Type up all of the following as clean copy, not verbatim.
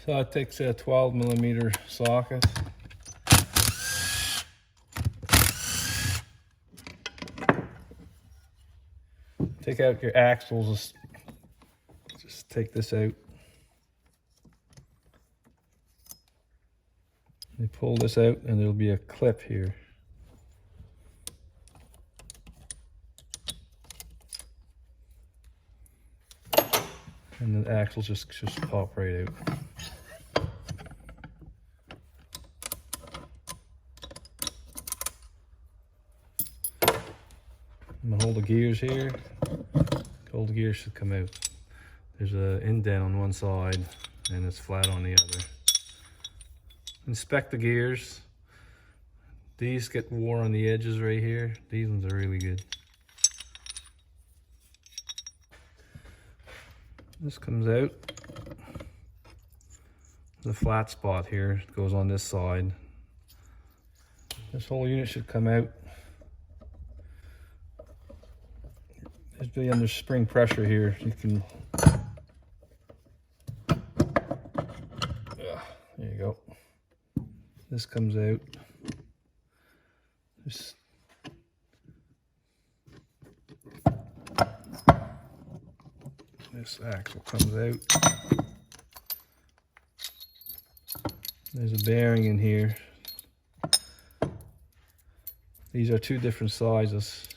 So it takes a 12mm socket. Take out your axles, just take this out. You pull this out and there'll be a clip here. And the axles just pop right out. I'm gonna hold the gears here. All the gears should come out. There's an indent on one side and it's flat on the other. Inspect the gears. These get wore on the edges right here. These ones are really good. This comes out. The flat spot here goes on this side. This whole unit should come out. It's be under spring pressure here. You can. There you go. This comes out. This axle comes out. There's a bearing in here. These are two different sizes.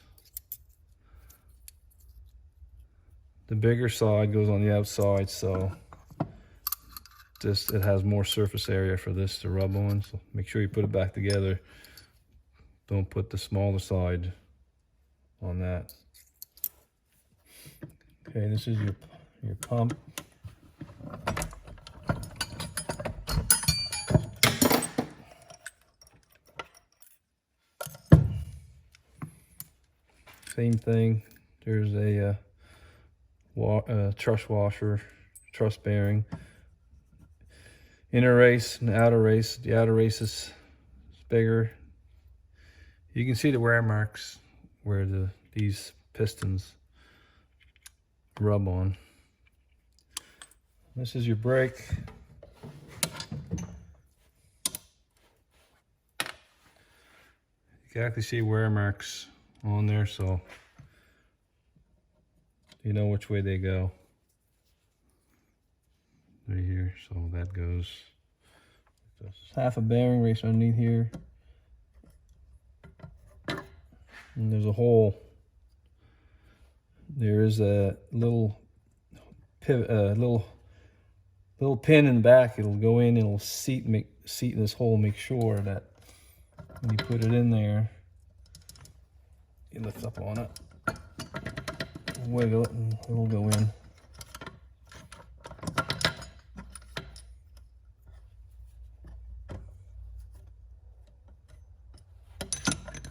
The bigger side goes on the outside, so it has more surface area for this to rub on. So make sure you put it back together. Don't put the smaller side on that. Okay, this is your pump. Same thing. There's a truss washer, truss bearing. Inner race and outer race. The outer race is bigger. You can see the wear marks where these pistons rub on. This is your brake. You can actually see wear marks on there, so you know which way they go. Right here, so that goes. There's half a bearing race underneath here. And there's a hole. There is a little pivot, little pin in the back. It'll go in and it'll seat in this hole. Make sure that when you put it in there, you lift up on it, wiggle it, and it'll go in.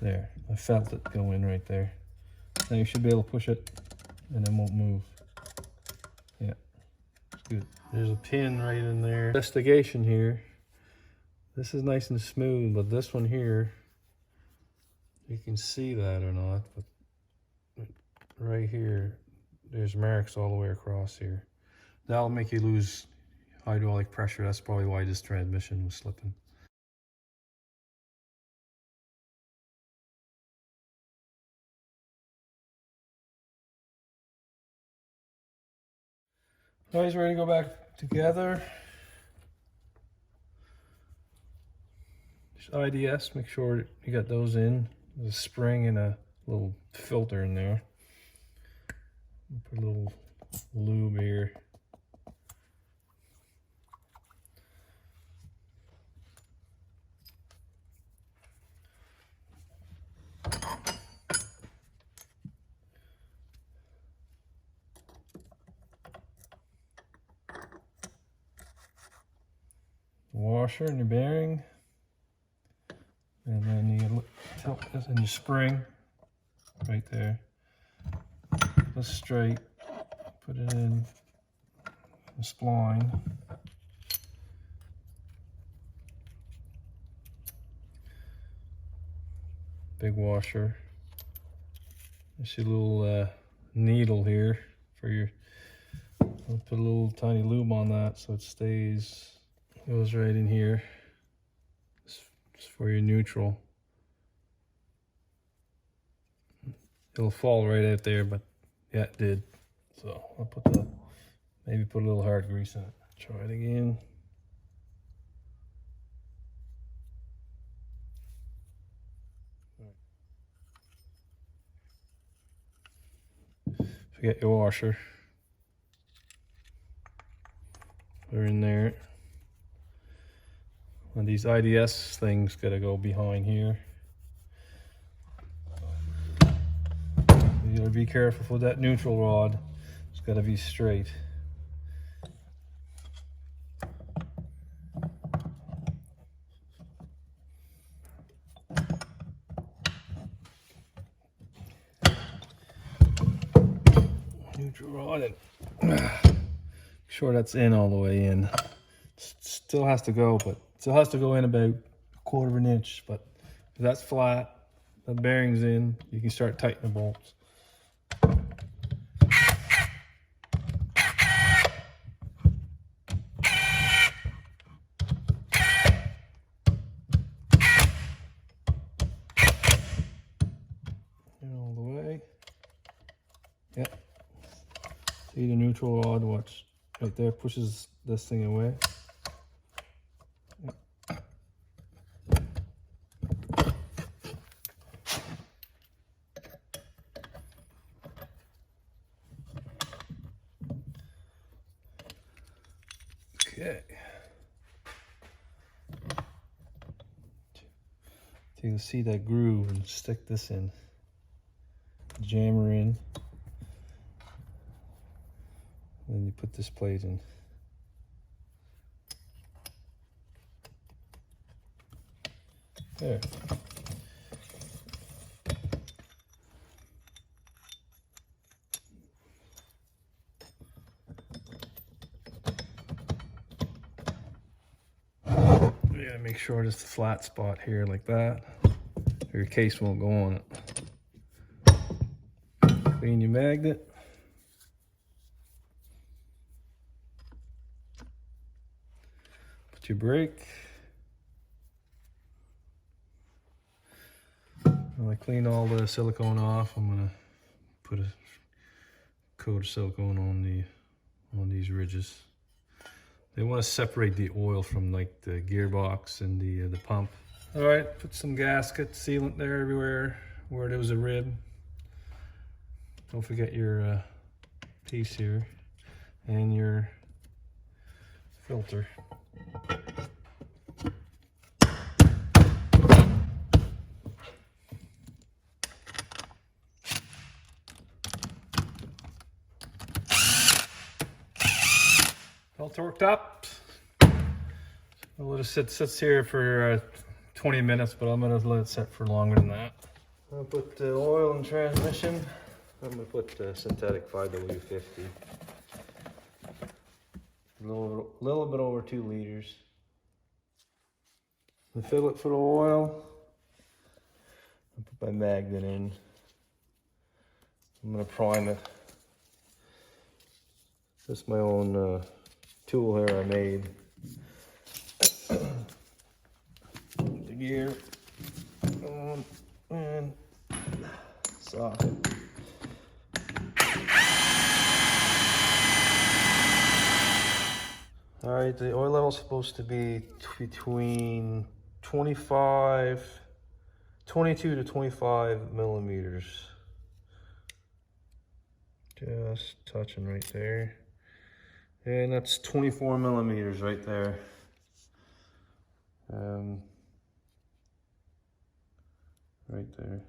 There, I felt it go in right there. Now you should be able to push it and it won't move. Yeah, it's good. There's a pin right in there. Investigation here. This is nice and smooth, but this one here, you can see that or not, but right here, there's marks all the way across here. That'll make you lose hydraulic pressure. That's probably why this transmission was slipping. Always ready to go back together. IDS, make sure you got those in. There's a spring and a little filter in there. Put a little lube here. Washer and your bearing, and then you tilt this in your spring right there. This straight, put it in the spline. Big washer. There's your little needle here for your. I'll put a little tiny lube on that so it stays goes right in here. It's for your neutral. It'll fall right out there, but yeah, it did. So I'll maybe put a little hard grease in it. Try it again. Forget your washer. Put her in there. And these IDS things gotta go behind here. You gotta be careful with that neutral rod. It's gotta be straight. Neutral rod, and make sure that's in all the way in. Still has to go, but still has to go in about 1/4 of an inch. But if that's flat, the bearing's in, you can start tightening the bolts. All the way. Yep. See the neutral rod, watch. Right there, pushes this thing away. Yep. Okay. So you can see that groove and stick this in. Jam her in. Then you put this plate in. There. You gotta make sure there's a flat spot here like that, or your case won't go on it. Clean your magnet. Put your brake. When I clean all the silicone off, I'm gonna put a coat of silicone on these ridges. They want to separate the oil from like the gearbox and the pump. All right, put some gasket sealant there everywhere where there was a rib. Don't forget your piece here and your filter. All torqued up. I'll let it sits here for 20 minutes, but I'm gonna let it sit for longer than that. I'll put the oil in transmission. I'm gonna put synthetic 5W50. A little bit over 2 liters. The fillet for the oil. I'll put my magnet in. I'm gonna prime it. This is my own tool here I made. The gear on and socket. All right, the oil level is supposed to be between 22 to 25 millimeters. Just touching right there. And that's 24 millimeters right there. Right there.